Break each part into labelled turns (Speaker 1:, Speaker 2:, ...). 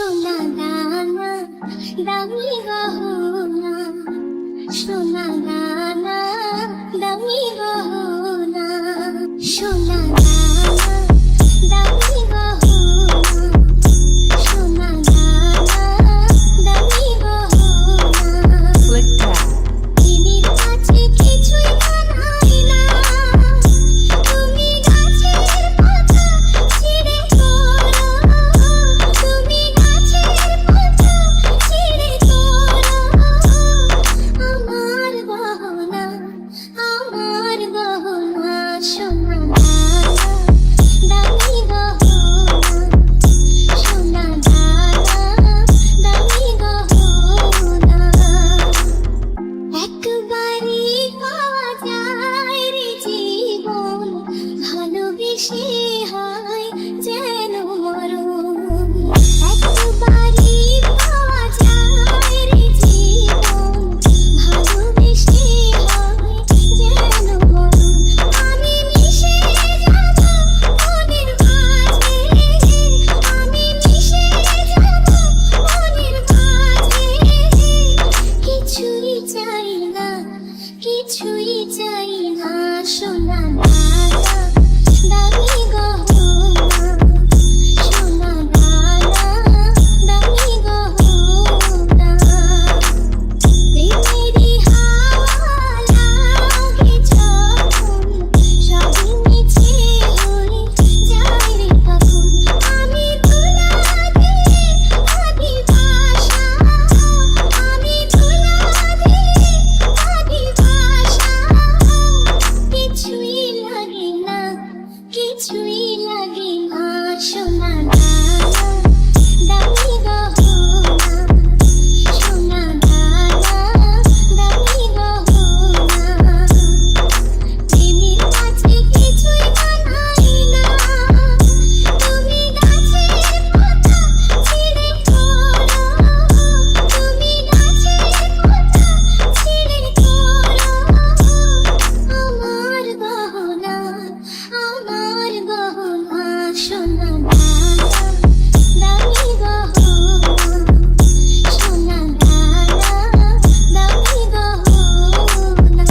Speaker 1: সোনা দানা দামি গহনা, সোনা দানা দামি গহনা, সোনা দানা দামি গহনা, সোনা দানা দামি গহনা। দিদির কাছে কিছুই মানায় না, তুমি গাছের পাতা ছিঁড়ে তোলো, তুমি গাছের পাতা ছিঁড়ে তোলো। আমার গহনা, আমার গহনা, সোনা দানা দামি গহনা, সোনা দানা দামি গহনা। একবারই পাওয়া যায় রে জীবন, ভালোবেসে হয় যেন মরণ। একবারই পাওয়া যায় রে জীবন, ভালোবেসে হয় যেন মরণ। আমি মিশে যাব মনের মাঝে, আমি মিশে যাব মনের মাঝে। কিছুই চাই না, কিছুই চাই না, সোনা দানা দামি গহনা, সোনা দানা দামি গহনা। প্রেমেরই হাওয়া লাগে যখন, সবই মিছে হয়ে যায় রে তখন। আমি ধুলা দিয়ে আদি ভাষা, আমি ধুলা দিয়ে আদি ভাষা। কিছুই লাগে না, কিছুই লাগে না, সোনা দানা দামি গহনা, সোনা দানা দামি গহনা। প্রেমের কাছে কিছুই মানায় না, তুমি গাছের পাতা ছিঁড়ে তোলো, তুমি গাছের পাতা ছিঁড়ে তোলো। আমার গহনা, আমার গহনা, সোনা দানা দামি গহনা, সোনা দানা দামি গহনা।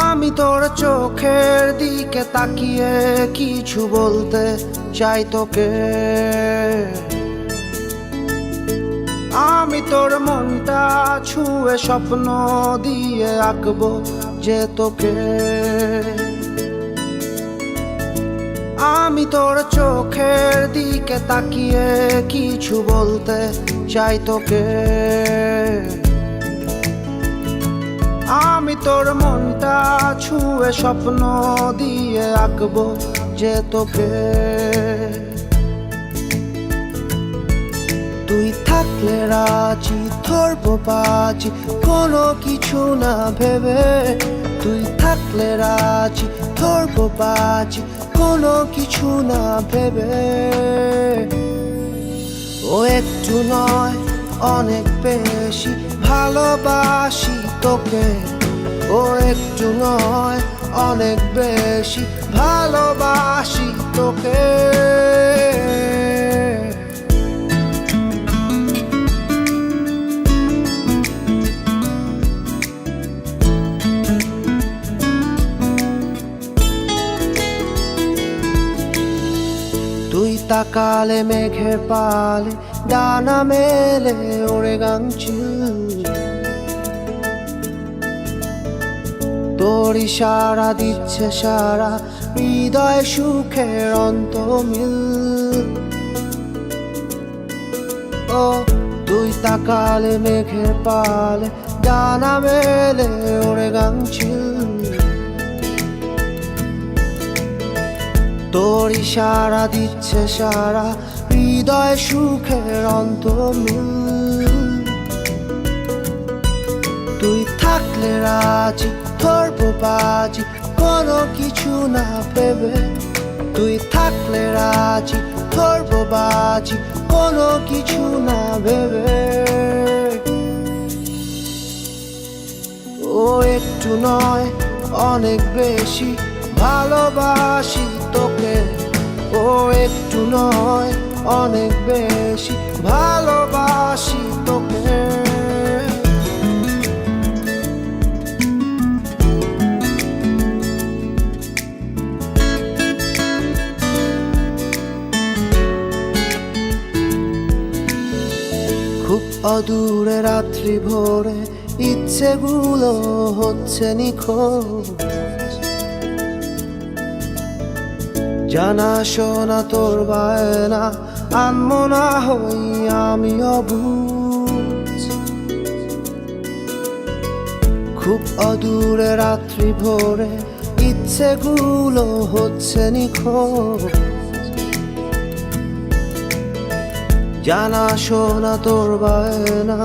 Speaker 2: আমি তোর চোখের দিকে তাকিয়ে কিছু বলতে চাই তোকে। আমি তোর মনটা ছুঁয়ে স্বপ্ন দিয়ে আঁকবো যে তোকে। আমি তোর চোখের দিকে তাকিয়ে কিছু বলতে চাই তোকে। আমি তোর মনটা ছুঁয়ে স্বপ্ন দিয়ে আঁকবো যে তোকে। তুই থাকলে রাজি ধরবো বাজি কোনো কিছু না ভেবে। তুই থাকলে রাজি ধরবো বাজি কোনো কিছু না ভেবে। ও একটু নয় অনেক বেশি ভালোবাসি তোকে। ও একটু নয় অনেক বেশি ভালোবাসি তোকে। তুই তাকালে মেঘের পালে ডানা মেলে ওড়ে গাংচিল। তোর ইশারা দিচ্ছে সারা হৃদয় সুখের অন্তমিল। ও তুই তাকালে মেঘের পালে ডানা মেলে ওড়ে গাংচিল। তোর ইশারা দিচ্ছে সারা হৃদয় সুখের অন্তমিল। থাকলে রাজি ধরবো বাজি কোনো কিছু না ভেবে তুই থাকলে রাজি ধরবো বাজি কোনো কিছু না ভেবে ও একটু নয় অনেক বেশি ভালোবাসি তোকে ও একটু নয় অনেক বেশি ভালোবাসি তোকে খুব অদূরে রাত্রি ভোরে ইচ্ছেগুলো হচ্ছে নিখোঁজ জানা শোনা তোর বায়না আনমো না হই আমি অবুঝ খুব অদূরে রাত্রি ভোরে ইচ্ছেগুলো হচ্ছে নিখোঁজ জানা শোনা তোর বায়না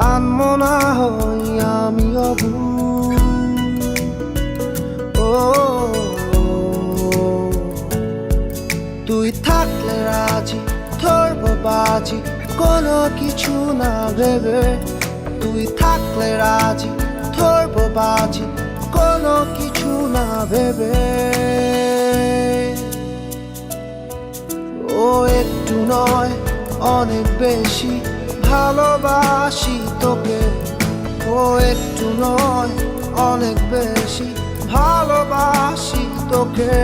Speaker 2: আনমো না হই আমি অবুঝ ও তুই থাকলে রাজি ধরবো বাজি কোনো কিছু না ভেবে তুই থাকলে রাজি ধরবো বাজি কোনো কিছু না ভেবে ও একটু নয় অনেক বেশি ভালোবাসি তোকে ও একটু নয় অনেক বেশি ভালোবাসি তোকে